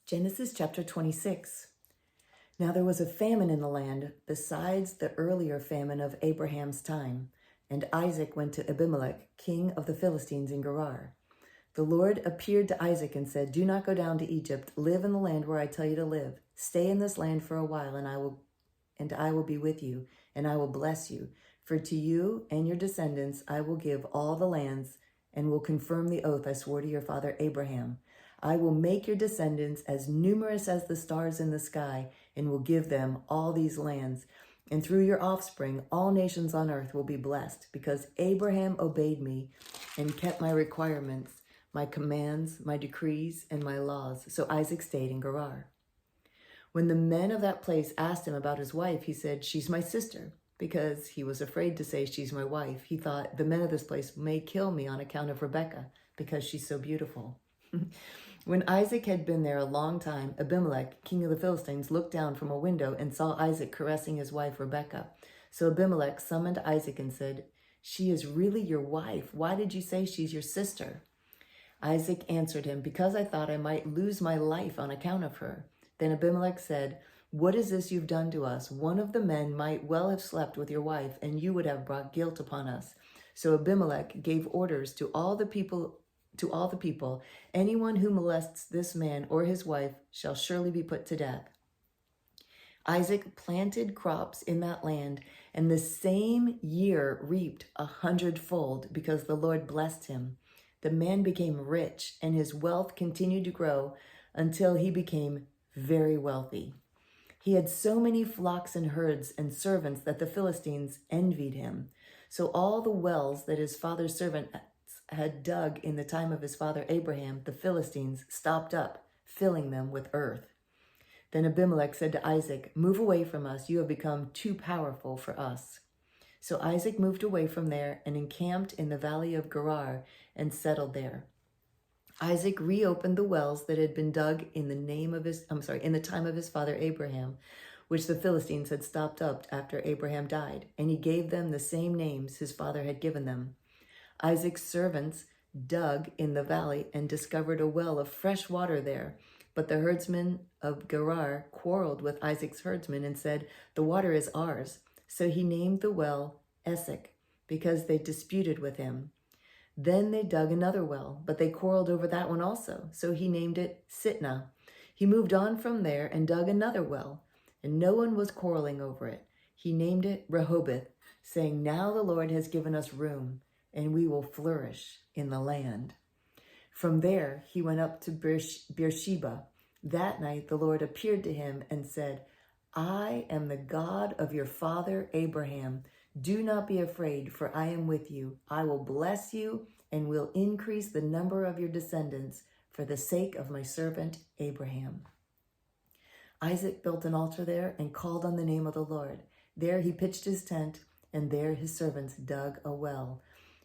Genesis chapter 26. Now there was a famine in the land besides the earlier famine of Abraham's time, and Isaac went to Abimelech, king of the Philistines in Gerar. The Lord appeared to Isaac and said, "Do not go down to Egypt. Live in the land where I tell you to live. Stay in this land for a while, and I will be with you, and I will bless you. For to you and your descendants I will give all the lands, and will confirm the oath I swore to your father Abraham. I will make your descendants as numerous as the stars in the sky, and will give them all these lands. And through your offspring, all nations on earth will be blessed, because Abraham obeyed me and kept my requirements, my commands, my decrees, and my laws." So Isaac stayed in Gerar. When the men of that place asked him about his wife, he said, "She's my sister," because he was afraid to say, "She's my wife." He thought, "The men of this place may kill me on account of Rebekah, because she's so beautiful." When Isaac had been there a long time, Abimelech, king of the Philistines, looked down from a window and saw Isaac caressing his wife Rebekah. So Abimelech summoned Isaac and said, "She is really your wife. Why did you say she's your sister?" Isaac answered him, "Because I thought I might lose my life on account of her." Then Abimelech said, "What is this you've done to us? One of the men might well have slept with your wife, and you would have brought guilt upon us." So Abimelech gave orders to all the people, "Anyone who molests this man or his wife shall surely be put to death." Isaac planted crops in that land, and the same year reaped 100-fold, because the Lord blessed him. The man became rich, and his wealth continued to grow until he became very wealthy. He had so many flocks and herds and servants that the Philistines envied him. So all the wells that his father's servant had dug in the time of his father Abraham, the Philistines stopped up, filling them with earth. Then Abimelech said to Isaac, "Move away from us. You have become too powerful for us." So Isaac moved away from there and encamped in the valley of Gerar and settled there. Isaac reopened the wells that had been dug in the time of his father Abraham, which the Philistines had stopped up after Abraham died, and he gave them the same names his father had given them. Isaac's servants dug in the valley and discovered a well of fresh water there. But the herdsmen of Gerar quarreled with Isaac's herdsmen and said, "The water is ours." So he named the well Esek, because they disputed with him. Then they dug another well, but they quarreled over that one also. So he named it Sitnah. He moved on from there and dug another well, and no one was quarreling over it. He named it Rehoboth, saying, "Now the Lord has given us room, and we will flourish in the land." From there, he went up to Beersheba. That night, the Lord appeared to him and said, "I am the God of your father Abraham. Do not be afraid, for I am with you. I will bless you and will increase the number of your descendants for the sake of my servant Abraham." Isaac built an altar there and called on the name of the Lord. There he pitched his tent, and there his servants dug a well.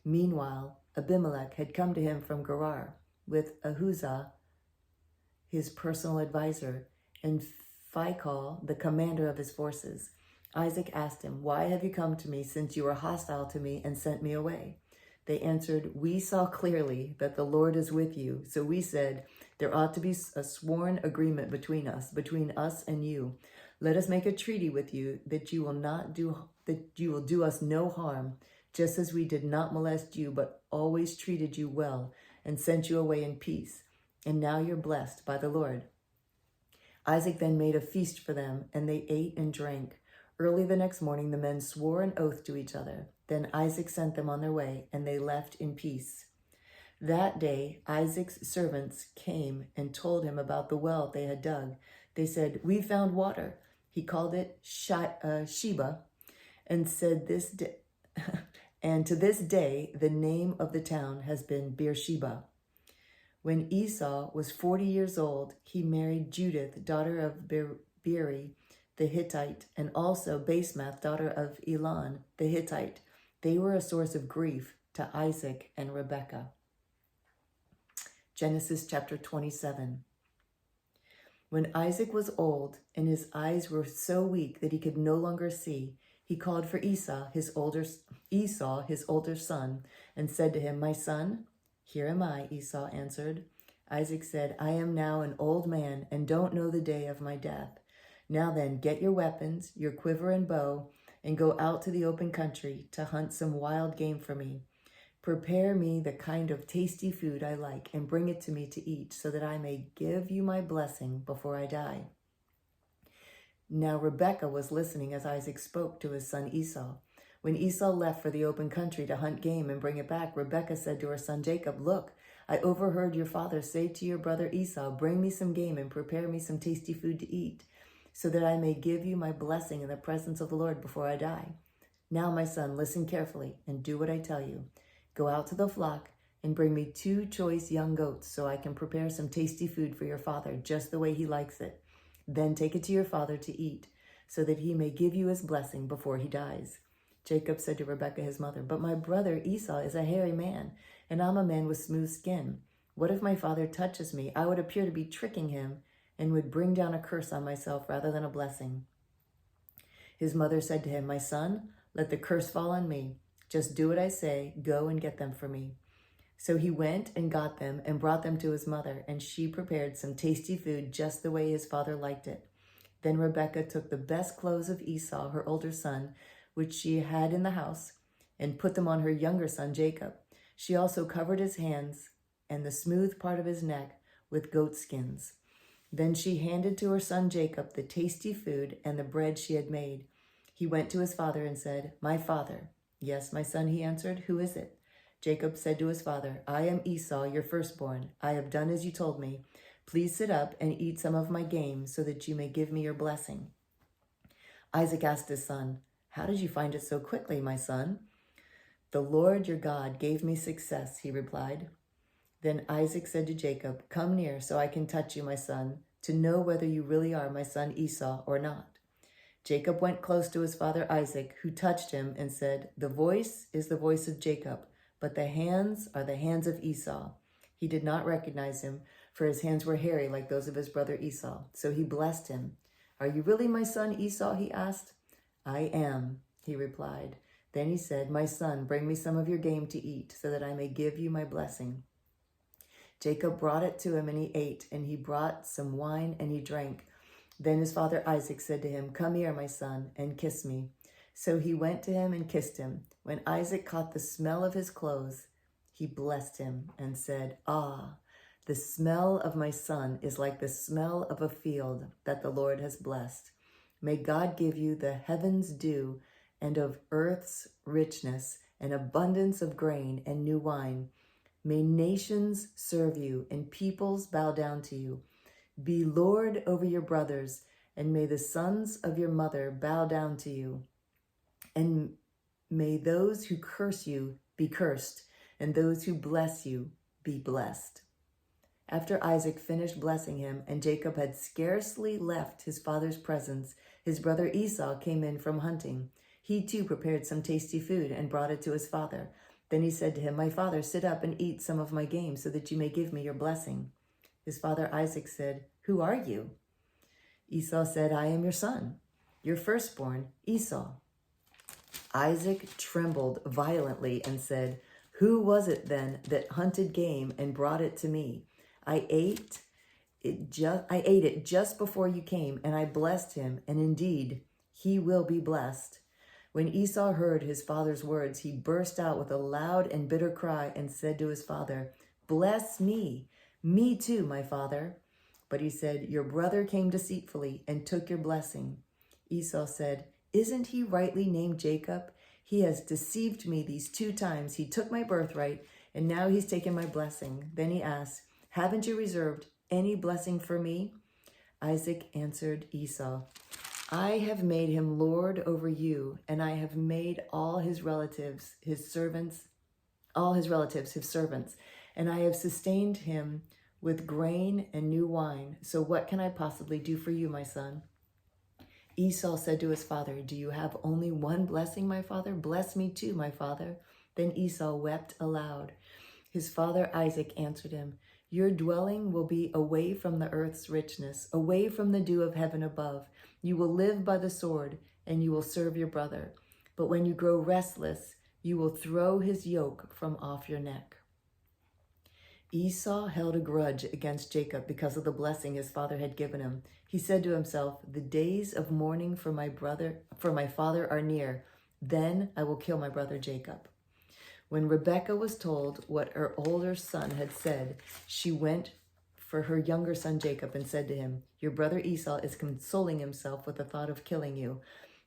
Meanwhile, Abimelech had come to him from Gerar with Ahuzah, his personal advisor, and Phicol, the commander of his forces. Isaac asked him, "Why have you come to me, since you were hostile to me and sent me away?" They answered, "We saw clearly that the Lord is with you. So we said, there ought to be a sworn agreement between us and you. Let us make a treaty with you that you will do us no harm, just as we did not molest you, but always treated you well and sent you away in peace. And now you're blessed by the Lord." Isaac then made a feast for them, and they ate and drank. Early the next morning, the men swore an oath to each other. Then Isaac sent them on their way, and they left in peace. That day, Isaac's servants came and told him about the well they had dug. They said, "We found water." He called it Sheba, and said and to this day, the name of the town has been Beersheba. When Esau was 40 years old, he married Judith, daughter of Beeri, the Hittite, and also Basemath, daughter of Elon, the Hittite. They were a source of grief to Isaac and Rebekah. Genesis chapter 27. When Isaac was old and his eyes were so weak that he could no longer see, he called for Esau, his older son, and said to him, "My son." "Here am I," Esau answered. Isaac said, I am now an old man and don't know the day of my death. Now then, get your weapons, your quiver and bow, and go out to the open country to hunt some wild game for me. Prepare me the kind of tasty food I like and bring it to me to eat so that I may give you my blessing before I die. Now Rebekah was listening as Isaac spoke to his son Esau. When Esau left for the open country to hunt game and bring it back, Rebekah said to her son Jacob, Look, I overheard your father say to your brother Esau, Bring me some game and prepare me some tasty food to eat, so that I may give you my blessing in the presence of the Lord before I die. Now, my son, listen carefully and do what I tell you. Go out to the flock and bring me 2 choice young goats so I can prepare some tasty food for your father, just the way he likes it. Then take it to your father to eat, so that he may give you his blessing before he dies. Jacob said to Rebekah his mother, But my brother Esau is a hairy man, and I'm a man with smooth skin. What if my father touches me? I would appear to be tricking him and would bring down a curse on myself rather than a blessing. His mother said to him, My son, let the curse fall on me. Just do what I say. Go and get them for me. So he went and got them and brought them to his mother, and she prepared some tasty food just the way his father liked it. Then Rebekah took the best clothes of Esau, her older son, which she had in the house, and put them on her younger son Jacob. She also covered his hands and the smooth part of his neck with goat skins. Then she handed to her son Jacob the tasty food and the bread she had made. He went to his father and said, My father. Yes, my son, he answered. Who is it? Jacob said to his father, I am Esau, your firstborn. I have done as you told me. Please sit up and eat some of my game so that you may give me your blessing. Isaac asked his son, How did you find it so quickly, my son? The Lord your God gave me success, he replied. Then Isaac said to Jacob, Come near so I can touch you, my son, to know whether you really are my son Esau or not. Jacob went close to his father Isaac, who touched him and said, The voice is the voice of Jacob, but the hands are the hands of Esau. He did not recognize him, for his hands were hairy like those of his brother Esau. So he blessed him. Are you really my son Esau? He asked. I am, he replied. Then he said, My son, bring me some of your game to eat, so that I may give you my blessing. Jacob brought it to him, and he ate, and he brought some wine, and he drank. Then his father Isaac said to him, Come here, my son, and kiss me. So he went to him and kissed him. When Isaac caught the smell of his clothes, he blessed him and said, Ah, the smell of my son is like the smell of a field that the Lord has blessed. May God give you the heaven's dew and of earth's richness, and abundance of grain and new wine. May nations serve you and peoples bow down to you. Be Lord over your brothers, and may the sons of your mother bow down to you. And may those who curse you be cursed, and those who bless you be blessed. After Isaac finished blessing him, and Jacob had scarcely left his father's presence, his brother Esau came in from hunting. He too prepared some tasty food and brought it to his father. Then he said to him, My father, sit up and eat some of my game so that you may give me your blessing. His father Isaac said, Who are you? Esau said, I am your son, your firstborn, Esau. Isaac trembled violently and said, Who was it then that hunted game and brought it to me? I ate it just before you came, and I blessed him, and indeed he will be blessed. When Esau heard his father's words, he burst out with a loud and bitter cry and said to his father, Bless me too, my father. But he said, Your brother came deceitfully and took your blessing. Esau said, Isn't he rightly named Jacob? He has deceived me these 2 times. He took my birthright, and now he's taken my blessing. Then he asked, Haven't you reserved any blessing for me? Isaac answered Esau, I have made him lord over you, and I have made all his relatives his servants, and I have sustained him with grain and new wine. So what can I possibly do for you, my son? Esau said to his father, Do you have only one blessing, my father? Bless me too, my father. Then Esau wept aloud. His father Isaac answered him, Your dwelling will be away from the earth's richness, away from the dew of heaven above. You will live by the sword, and you will serve your brother. But when you grow restless, you will throw his yoke from off your neck. Esau held a grudge against Jacob because of the blessing his father had given him. He said to himself, "The days of mourning for my father are near. Then I will kill my brother Jacob." When Rebekah was told what her older son had said, she went for her younger son Jacob and said to him, "Your brother Esau is consoling himself with the thought of killing you.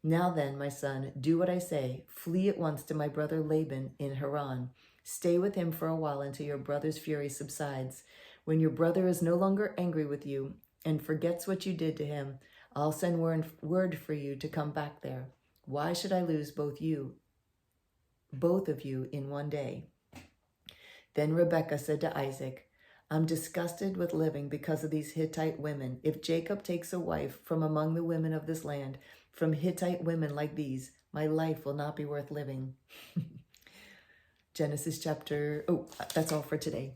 Now then, my son, do what I say. Flee at once to my brother Laban in Haran. Stay with him for a while until your brother's fury subsides. When your brother is no longer angry with you and forgets what you did to him, I'll send word for you to come back there. Why should I lose both of you in one day?" Then Rebekah said to Isaac, "I'm disgusted with living because of these Hittite women. If Jacob takes a wife from among the women of this land, from Hittite women like these, my life will not be worth living." That's all for today.